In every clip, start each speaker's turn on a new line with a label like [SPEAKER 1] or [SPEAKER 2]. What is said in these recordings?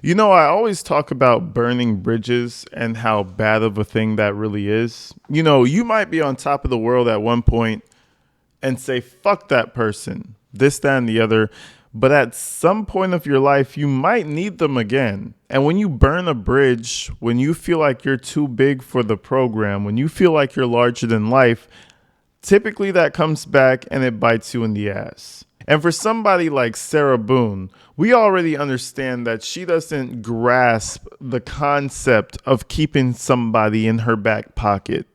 [SPEAKER 1] You know, I always talk about burning bridges and how bad of a thing that really is. You know, you might be on top of the world at one point and say, fuck that person, this, that, and the other. But at some point of your life, you might need them again. And when you burn a bridge, when you feel like you're too big for the program, when you feel like you're larger than life, typically that comes back and it bites you in the ass. And for somebody like Sarah Boone, we already understand that she doesn't grasp the concept of keeping somebody in her back pocket.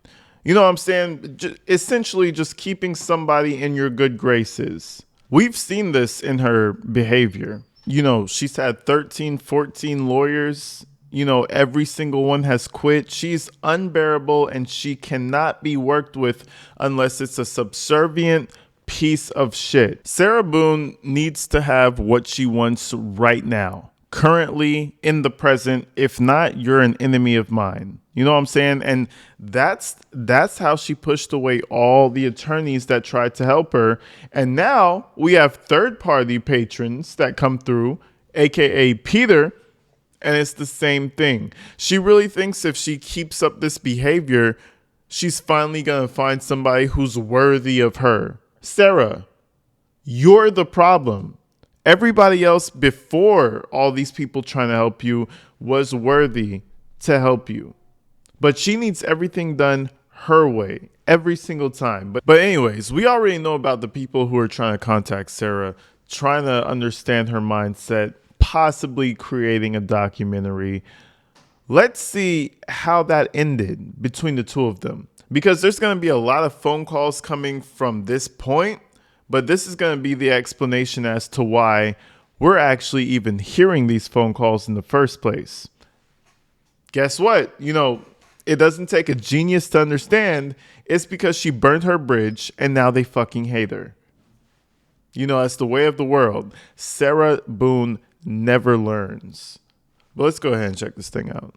[SPEAKER 1] You know what I'm saying? Essentially, just keeping somebody in your good graces. We've seen this in her behavior. You know, she's had 13, 14 lawyers. You know, every single one has quit. She's unbearable and she cannot be worked with unless it's a subservient piece of shit. Sarah Boone needs to have what she wants right now, currently, in the present. If not, you're an enemy of mine. You know what I'm saying? And that's how she pushed away all the attorneys that tried to help her. And now we have third-party patrons that come through, aka Peter, and it's the same thing. She really thinks if she keeps up this behavior, she's finally going to find somebody who's worthy of her. Sarah, you're the problem. Everybody else before all these people trying to help you was worthy to help you. But she needs everything done her way every single time. But anyways, we already know about the people who are trying to contact Sarah, trying to understand her mindset, possibly creating a documentary. Let's see how that ended between the two of them. Because there's going to be a lot of phone calls coming from this point, but this is going to be the explanation as to why we're actually even hearing these phone calls in the first place. Guess what? You know, it doesn't take a genius to understand. It's because she burned her bridge and now they fucking hate her. You know, that's the way of the world. Sarah Boone never learns. But let's go ahead and check this thing out.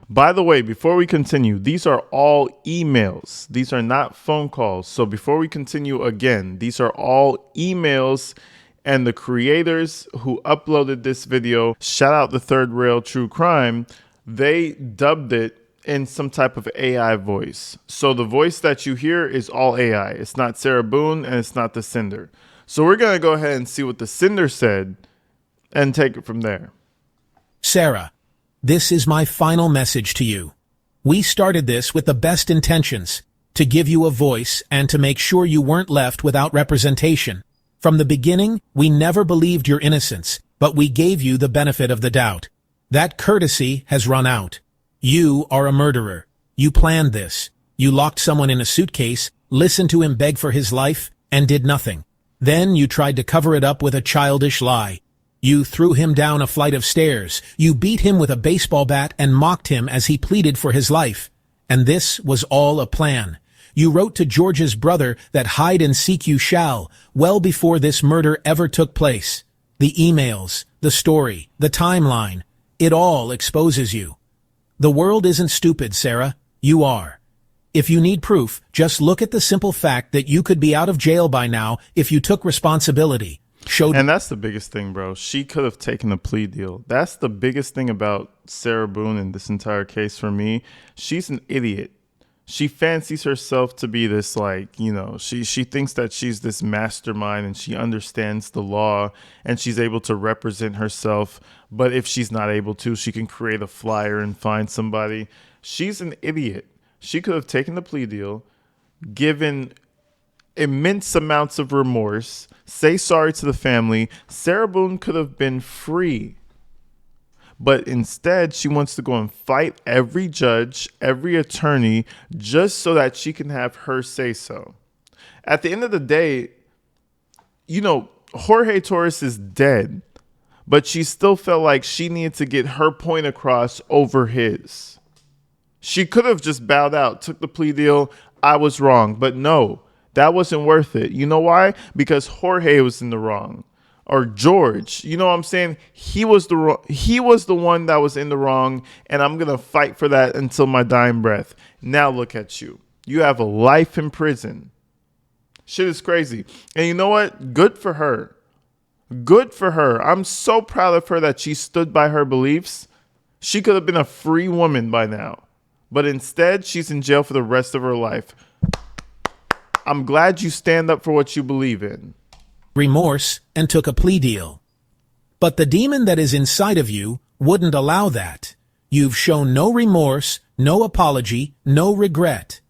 [SPEAKER 1] By the way, before we continue, these are all emails. These are not phone calls. So before we continue again, these are all emails, and the creators who uploaded this video, shout out the Third Rail True Crime, they dubbed it in some type of AI voice. So the voice that you hear is all AI. It's not Sarah Boone and it's not the sender. So we're going to go ahead and see what the sender said and take it from there.
[SPEAKER 2] Sarah, this is my final message to you. We started this with the best intentions, to give you a voice and to make sure you weren't left without representation. From the beginning, we never believed your innocence, but we gave you the benefit of the doubt. That courtesy has run out. You are a murderer. You planned this. You locked someone in a suitcase, listened to him beg for his life, and did nothing. Then you tried to cover it up with a childish lie. You threw him down a flight of stairs. You beat him with a baseball bat and mocked him as he pleaded for his life. And this was all a plan. You wrote to George's brother that hide and seek you shall, well before this murder ever took place. The emails, the story, the timeline, it all exposes you. The world isn't stupid, Sarah. You are. If you need proof, just look at the simple fact that you could be out of jail by now if you took responsibility.
[SPEAKER 1] And that's the biggest thing, bro. She could have taken a plea deal. That's the biggest thing about Sarah Boone in this entire case for me. She's an idiot. She fancies herself to be this, like, you know, she thinks that she's this mastermind and she understands the law and she's able to represent herself. But if she's not able to, she can create a flyer and find somebody. She's an idiot. She could have taken the plea deal, given immense amounts of remorse, say sorry to the family. Sarah Boone could have been free. But instead, she wants to go and fight every judge, every attorney, just so that she can have her say so. At the end of the day, you know, Jorge Torres is dead, but she still felt like she needed to get her point across over his. She could have just bowed out, took the plea deal. I was wrong, but no, that wasn't worth it. You know why? Because Jorge was in the wrong. Or George, you know what I'm saying? He was the one that was in the wrong, and I'm going to fight for that until my dying breath. Now look at you. You have a life in prison. Shit is crazy. And you know what? Good for her. Good for her. I'm so proud of her that she stood by her beliefs. She could have been a free woman by now. But instead, she's in jail for the rest of her life. I'm glad you stand up for what you believe in.
[SPEAKER 2] Remorse and took a plea deal. But the demon that is inside of you wouldn't allow that. You've shown no remorse, no apology, no regret.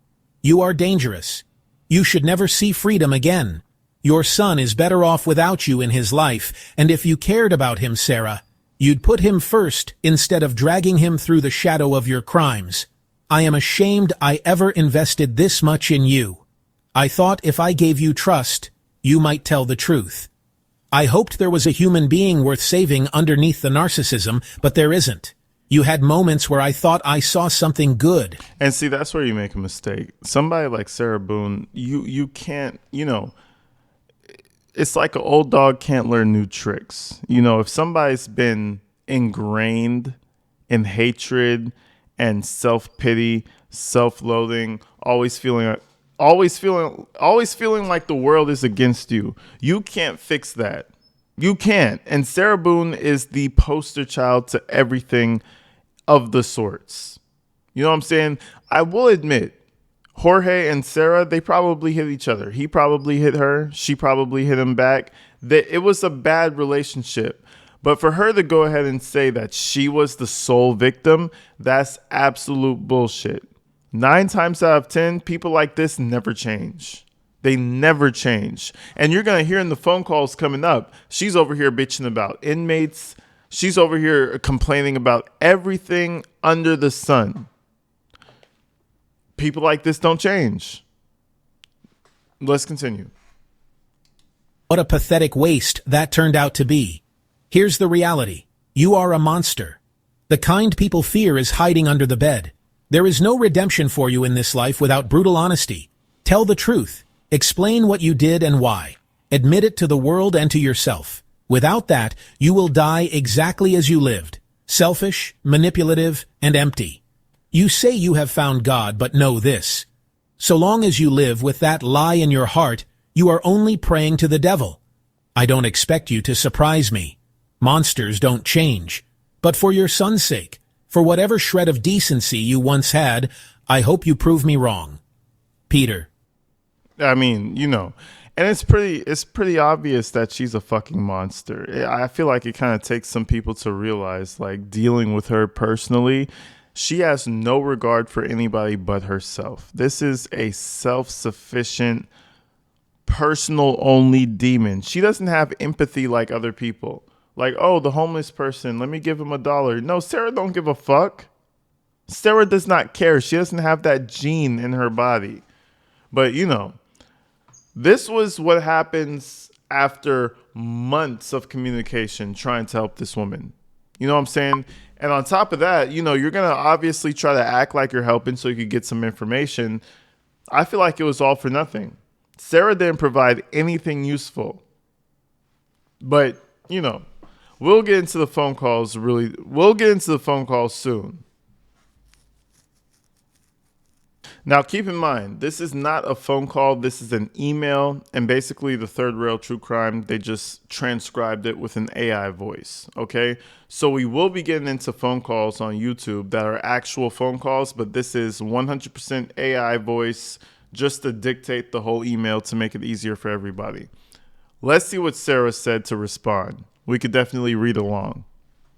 [SPEAKER 2] You are dangerous. You should never see freedom again. Your son is better off without you in his life, and if you cared about him, Sarah, you'd put him first instead of dragging him through the shadow of your crimes. I am ashamed I ever invested this much in you. I thought if I gave you trust, you might tell the truth. I hoped there was a human being worth saving underneath the narcissism, but there isn't. You had moments where I thought I saw something good.
[SPEAKER 1] And see, that's where you make a mistake. Somebody like Sarah Boone, you can't, it's like an old dog can't learn new tricks. If somebody's been ingrained in hatred and self-pity, self-loathing, always feeling like the world is against you, you can't fix that. You can't. And Sarah Boone is the poster child to everything of the sorts. You know what I'm saying? I will admit, Jorge and Sarah, they probably hit each other. He probably hit her. She probably hit him back. It was a bad relationship. But for her to go ahead and say that she was the sole victim, that's absolute bullshit. 9 times out of 10, people like this never change. They never change. And you're going to hear in the phone calls coming up, she's over here bitching about inmates. She's over here complaining about everything under the sun. People like this don't change. Let's continue.
[SPEAKER 2] What a pathetic waste that turned out to be. Here's the reality. You are a monster. The kind people fear is hiding under the bed. There is no redemption for you in this life without brutal honesty. Tell the truth. Explain what you did and why. Admit it to the world and to yourself. Without that, you will die exactly as you lived. Selfish, manipulative, and empty. You say you have found God, but know this. So long as you live with that lie in your heart, you are only praying to the devil. I don't expect you to surprise me. Monsters don't change. But for your son's sake, for whatever shred of decency you once had, I hope you prove me wrong. Peter.
[SPEAKER 1] I mean, and it's pretty obvious that she's a fucking monster. I feel like it kind of takes some people to realize, like, dealing with her personally, she has no regard for anybody but herself. This is a self-sufficient, personal-only demon. She doesn't have empathy like other people. Like, oh, the homeless person, let me give him $1. No, Sarah don't give a fuck. Sarah does not care. She doesn't have that gene in her body. But, this was what happens after months of communication trying to help this woman. You know what I'm saying? And on top of that, you're going to obviously try to act like you're helping so you could get some information. I feel like it was all for nothing. Sarah didn't provide anything useful. But, we'll get into the phone calls soon. Now, keep in mind, this is not a phone call. This is an email. And basically, the Third Rail True Crime, they just transcribed it with an AI voice. Okay? So we will be getting into phone calls on YouTube that are actual phone calls, but this is 100% AI voice just to dictate the whole email to make it easier for everybody. Let's see what Sarah said to respond. We could definitely read along.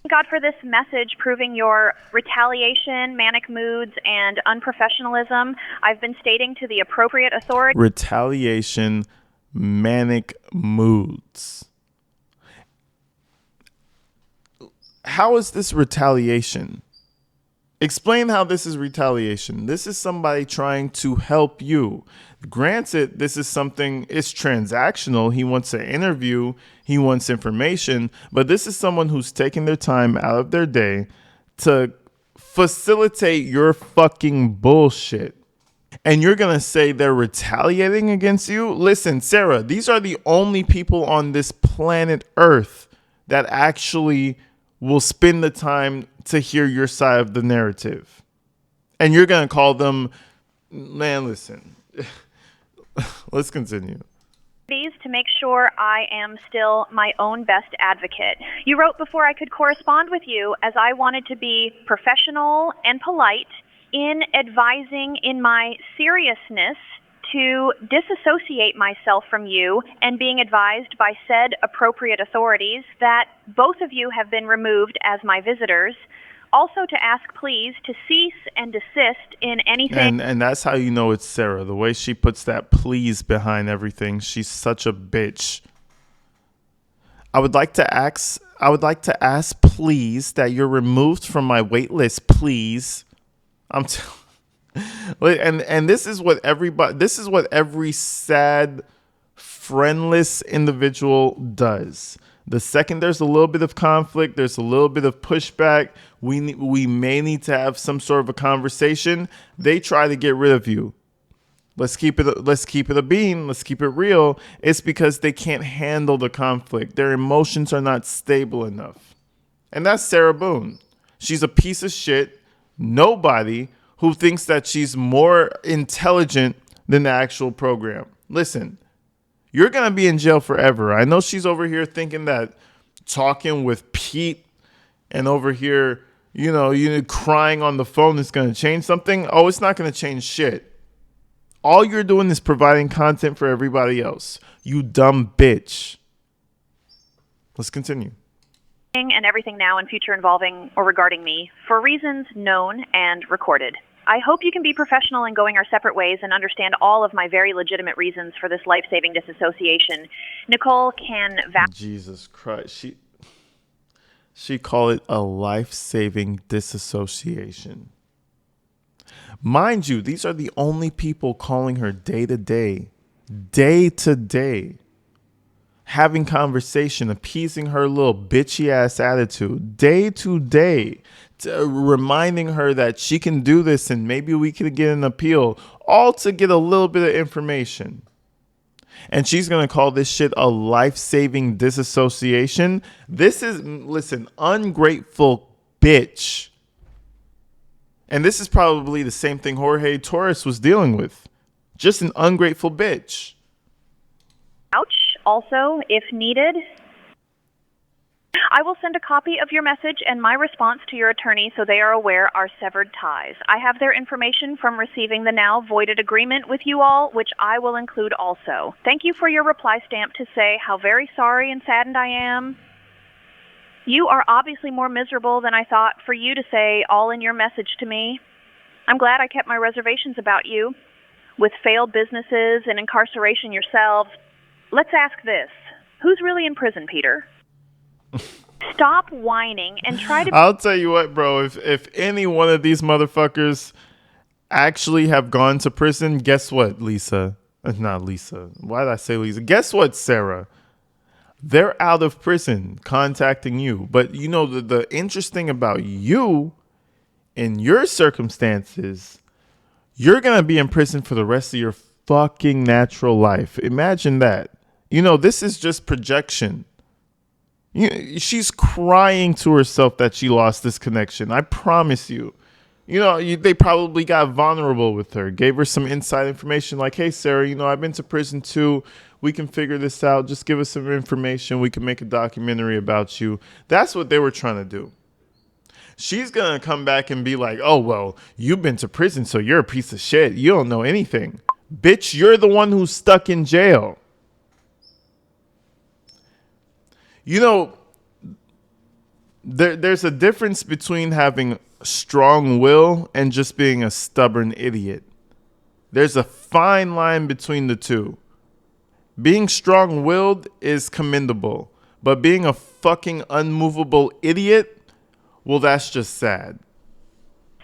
[SPEAKER 3] God for this message proving your retaliation, manic moods, and unprofessionalism. I've been stating to the appropriate authority.
[SPEAKER 1] Retaliation, manic moods. How is this retaliation? Explain how this is retaliation. This is somebody trying to help you. Granted, this is something, it's transactional. He wants an interview. He wants information. But this is someone who's taking their time out of their day to facilitate your fucking bullshit. And you're going to say they're retaliating against you? Listen, Sarah, these are the only people on this planet Earth that actually will spend the time to hear your side of the narrative. And you're going to call them Man, listen. Let's continue.
[SPEAKER 3] To make sure I am still my own best advocate. You wrote before I could correspond with you, as I wanted to be professional and polite in advising in my seriousness to disassociate myself from you, and being advised by said appropriate authorities that both of you have been removed as my visitors. Also to ask please to cease and desist in anything.
[SPEAKER 1] And that's how you know it's Sarah. The way she puts that please behind everything. She's such a bitch. I would like to ask please that you're removed from my wait list, please. I'm t- and this is what every sad friendless individual does. The second there's a little bit of conflict, there's a little bit of pushback, we may need to have some sort of a conversation, they try to get rid of you. Let's keep it a bean, let's keep it real. It's because they can't handle the conflict. Their emotions are not stable enough. And that's Sarah Boone. She's a piece of shit, nobody who thinks that she's more intelligent than the actual program. Listen, you're going to be in jail forever. I know she's over here thinking that talking with Pete and over here, you crying on the phone is going to change something. Oh, it's not going to change shit. All you're doing is providing content for everybody else. You dumb bitch. Let's continue.
[SPEAKER 3] And everything now and future involving or regarding me, for reasons known and recorded. I hope you can be professional in going our separate ways and understand all of my very legitimate reasons for this life-saving disassociation. Nicole can
[SPEAKER 1] Jesus Christ. She called it a life-saving disassociation. Mind you, these are the only people calling her day to day, having conversation, appeasing her little bitchy ass attitude, day to day, reminding her that she can do this and maybe we could get an appeal, all to get a little bit of information. And she's going to call this shit a life-saving disassociation. This is, listen, ungrateful bitch. And this is probably the same thing Jorge Torres was dealing with. Just an ungrateful bitch.
[SPEAKER 3] Ouch. Also, if needed, I will send a copy of your message and my response to your attorney so they are aware our severed ties. I have their information from receiving the now voided agreement with you all, which I will include also. Thank you for your reply stamp to say how very sorry and saddened I am. You are obviously more miserable than I thought for you to say all in your message to me. I'm glad I kept my reservations about you. With failed businesses and incarceration yourselves, let's ask this. Who's really in prison, Peter? Stop whining and try to...
[SPEAKER 1] I'll tell you what, bro. If any one of these motherfuckers actually have gone to prison, guess what, Lisa? Not Lisa. Why did I say Lisa? Guess what, Sarah? They're out of prison contacting you. But you know, the interesting about you, in your circumstances, you're going to be in prison for the rest of your fucking natural life. Imagine that. You know, this is just projection. She's crying to herself that she lost this connection. I promise you. They probably got vulnerable with her, gave her some inside information like, hey, Sarah, I've been to prison too. We can figure this out. Just give us some information. We can make a documentary about you. That's what they were trying to do. She's going to come back and be like, oh, well, you've been to prison, so you're a piece of shit. You don't know anything. Bitch, you're the one who's stuck in jail. There's a difference between having strong will and just being a stubborn idiot. There's a fine line between the two. Being strong-willed is commendable, but being a fucking unmovable idiot, well, that's just sad.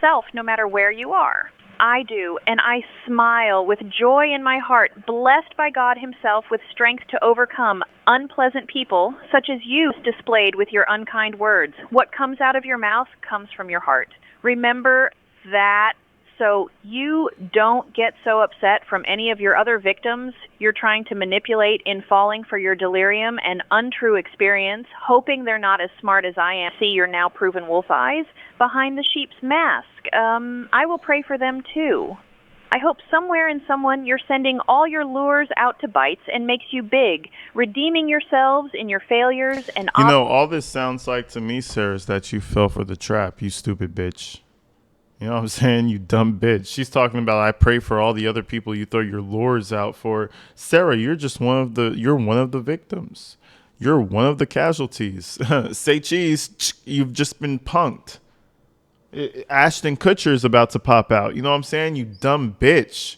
[SPEAKER 3] Self, no matter where you are. I do, and I smile with joy in my heart, blessed by God himself with strength to overcome unpleasant people, such as you displayed with your unkind words. What comes out of your mouth comes from your heart. Remember that, so you don't get so upset from any of your other victims you're trying to manipulate in falling for your delirium and untrue experience, hoping they're not as smart as I am. See your now proven wolf eyes behind the sheep's mask. I will pray for them too. I hope somewhere in someone you're sending all your lures out to bites and makes you big, redeeming yourselves in your failures and
[SPEAKER 1] You know, all this sounds like to me, Sarah, is that you fell for the trap, you stupid bitch. You know what I'm saying? You dumb bitch. She's talking about I pray for all the other people you throw your lures out for. Sarah, you're one of the victims. You're one of the casualties. Say cheese, you've just been punked. Ashton Kutcher is about to pop out. You know what I'm saying? You dumb bitch.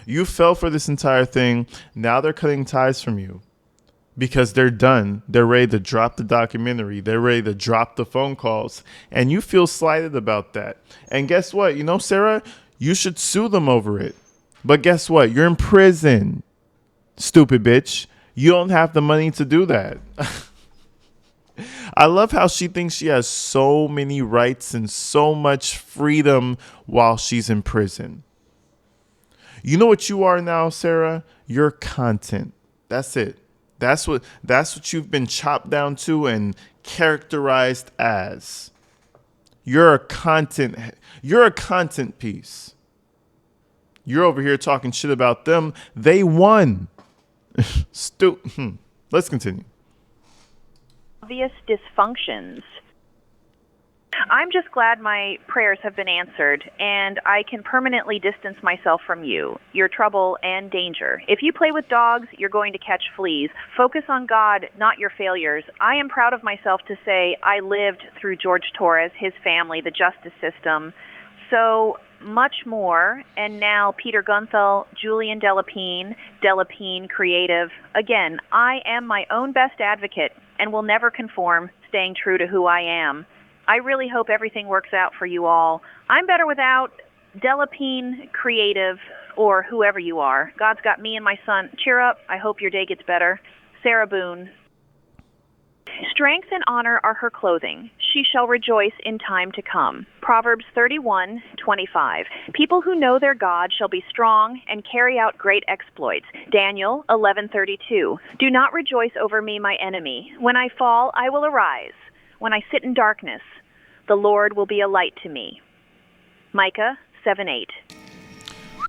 [SPEAKER 1] You fell for this entire thing. Now they're cutting ties from you because they're done. They're ready to drop the documentary. They're ready to drop the phone calls. And you feel slighted about that. And guess what? You know, Sarah, you should sue them over it. But guess what? You're in prison, stupid bitch. You don't have the money to do that. I love how she thinks she has so many rights and so much freedom while she's in prison. You know what you are now, Sarah? You're content. That's it. That's what you've been chopped down to and characterized as. You're a content piece. You're over here talking shit about them. They won. Let's continue.
[SPEAKER 3] Obvious dysfunctions. I'm just glad my prayers have been answered, and I can permanently distance myself from you, your trouble, and danger. If you play with dogs, you're going to catch fleas. Focus on God, not your failures. I am proud of myself to say I lived through George Torres, his family, the justice system, so much more. And now Peter Gunthal, Julian Delapine Creative. Again, I am my own best advocate and will never conform, staying true to who I am. I really hope everything works out for you all. I'm better without Delapine Creative or whoever you are. God's got me and my son. Cheer up. I hope your day gets better. Sarah Boone. Strength and honor are her clothing. She shall rejoice in time to come. Proverbs 31:25. People who know their God shall be strong and carry out great exploits. Daniel 11:32. Do not rejoice over me, my enemy. When I fall, I will arise. When I sit in darkness, the Lord will be a light to me. Micah 7:8.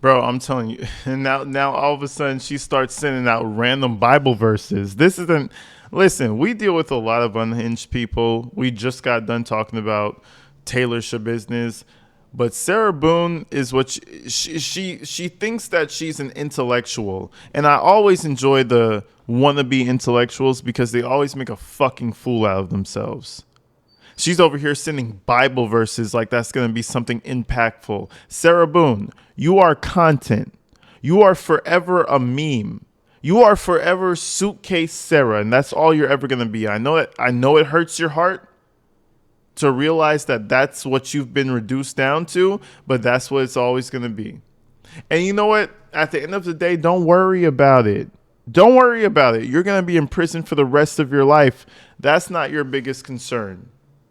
[SPEAKER 1] Bro, I'm telling you. And now all of a sudden she starts sending out random Bible verses. Listen, we deal with a lot of unhinged people. We just got done talking about Taylor Schabusiness. But Sarah Boone is what she thinks that she's an intellectual. And I always enjoy the wannabe intellectuals because they always make a fucking fool out of themselves. She's over here sending Bible verses like that's going to be something impactful. Sarah Boone, you are content. You are forever a meme. You are forever Suitcase Sarah, and that's all you're ever going to be. I know it hurts your heart to realize that that's what you've been reduced down to, but that's what it's always going to be. And you know what? At the end of the day, don't worry about it. Don't worry about it. You're going to be in prison for the rest of your life. That's not your biggest concern.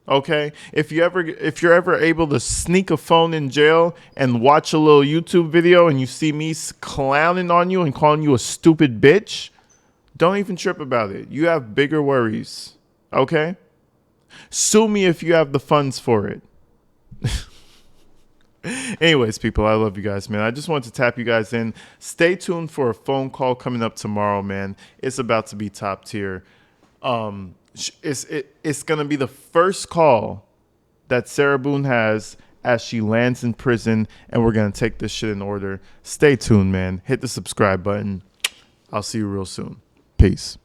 [SPEAKER 1] Okay? If you're ever able to sneak a phone in jail and watch a little YouTube video and you see me clowning on you and calling you a stupid bitch, don't even trip about it. You have bigger worries. Okay? Sue me if you have the funds for it. Anyways, people, I love you guys, man. I just wanted to tap you guys in. Stay tuned for a phone call coming up tomorrow, man. It's about to be top tier. It's going to be the first call that Sarah Boone has as she lands in prison, and we're going to take this shit in order. Stay tuned, man. Hit the subscribe button. I'll see you real soon. Peace.